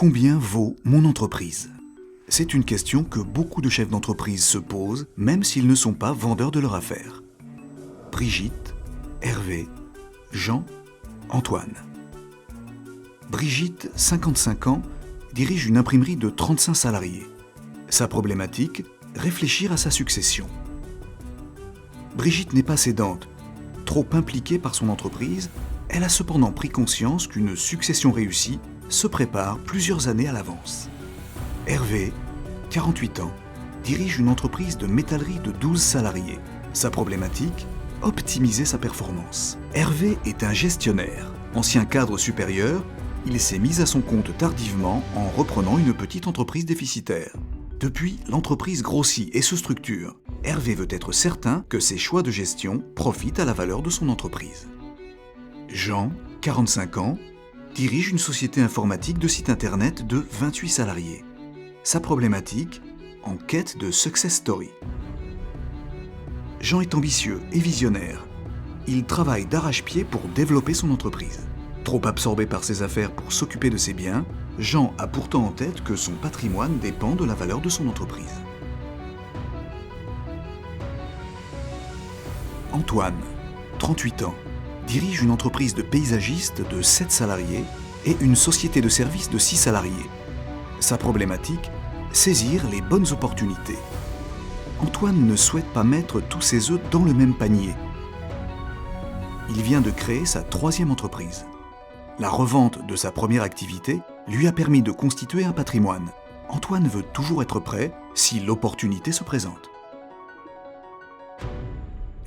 Combien vaut mon entreprise ? C'est une question que beaucoup de chefs d'entreprise se posent, même s'ils ne sont pas vendeurs de leur affaire. Brigitte, Hervé, Jean, Antoine. Brigitte, 55 ans, dirige une imprimerie de 35 salariés. Sa problématique, réfléchir à sa succession. Brigitte n'est pas cédante. Trop impliquée par son entreprise, elle a cependant pris conscience qu'une succession réussie se prépare plusieurs années à l'avance. Hervé, 48 ans, dirige une entreprise de métallerie de 12 salariés. Sa problématique, optimiser sa performance. Hervé est un gestionnaire. Ancien cadre supérieur, il s'est mis à son compte tardivement en reprenant une petite entreprise déficitaire. Depuis, l'entreprise grossit et se structure. Hervé veut être certain que ses choix de gestion profitent à la valeur de son entreprise. Jean, 45 ans, dirige une société informatique de site internet de 28 salariés. Sa problématique, en quête de success story. Jean est ambitieux et visionnaire. Il travaille d'arrache-pied pour développer son entreprise. Trop absorbé par ses affaires pour s'occuper de ses biens, Jean a pourtant en tête que son patrimoine dépend de la valeur de son entreprise. Antoine, 38 ans, dirige une entreprise de paysagiste de 7 salariés et une société de services de 6 salariés. Sa problématique, saisir les bonnes opportunités. Antoine ne souhaite pas mettre tous ses œufs dans le même panier. Il vient de créer sa 3e entreprise. La revente de sa première activité lui a permis de constituer un patrimoine. Antoine veut toujours être prêt si l'opportunité se présente.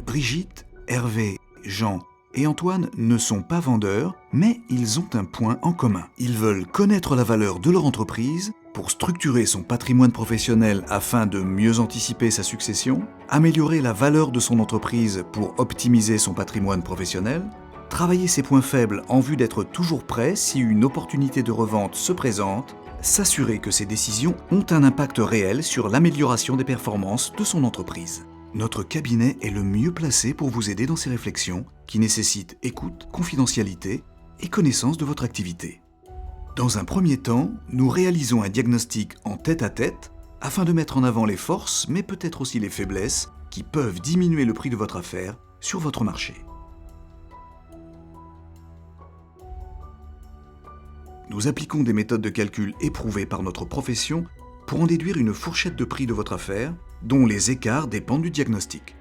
Brigitte, Hervé, Jean et Antoine ne sont pas vendeurs, mais ils ont un point en commun. Ils veulent connaître la valeur de leur entreprise pour structurer son patrimoine professionnel afin de mieux anticiper sa succession, améliorer la valeur de son entreprise pour optimiser son patrimoine professionnel, travailler ses points faibles en vue d'être toujours prêt si une opportunité de revente se présente, s'assurer que ses décisions ont un impact réel sur l'amélioration des performances de son entreprise. Notre cabinet est le mieux placé pour vous aider dans ces réflexions qui nécessitent écoute, confidentialité et connaissance de votre activité. Dans un premier temps, nous réalisons un diagnostic en tête-à-tête afin de mettre en avant les forces, mais peut-être aussi les faiblesses qui peuvent diminuer le prix de votre affaire sur votre marché. Nous appliquons des méthodes de calcul éprouvées par notre profession pour en déduire une fourchette de prix de votre affaire dont les écarts dépendent du diagnostic.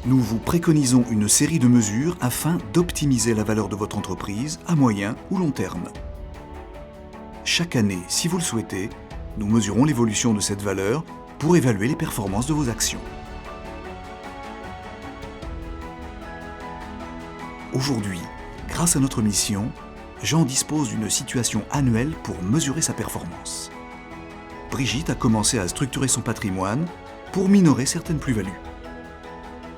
Nous vous préconisons une série de mesures afin d'optimiser la valeur de votre entreprise à moyen ou long terme. Chaque année, si vous le souhaitez, nous mesurons l'évolution de cette valeur pour évaluer les performances de vos actions. Aujourd'hui, grâce à notre mission, Jean dispose d'une situation annuelle pour mesurer sa performance. Brigitte a commencé à structurer son patrimoine pour minorer certaines plus-values.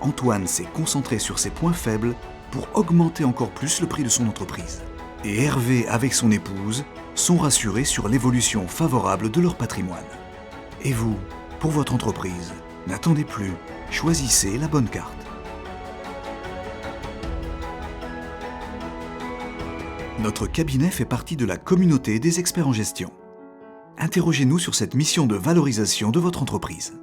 Antoine s'est concentré sur ses points faibles pour augmenter encore plus le prix de son entreprise. Et Hervé, avec son épouse, sont rassurés sur l'évolution favorable de leur patrimoine. Et vous, pour votre entreprise, n'attendez plus, choisissez la bonne carte. Notre cabinet fait partie de la communauté des experts en gestion. Interrogez-nous sur cette mission de valorisation de votre entreprise.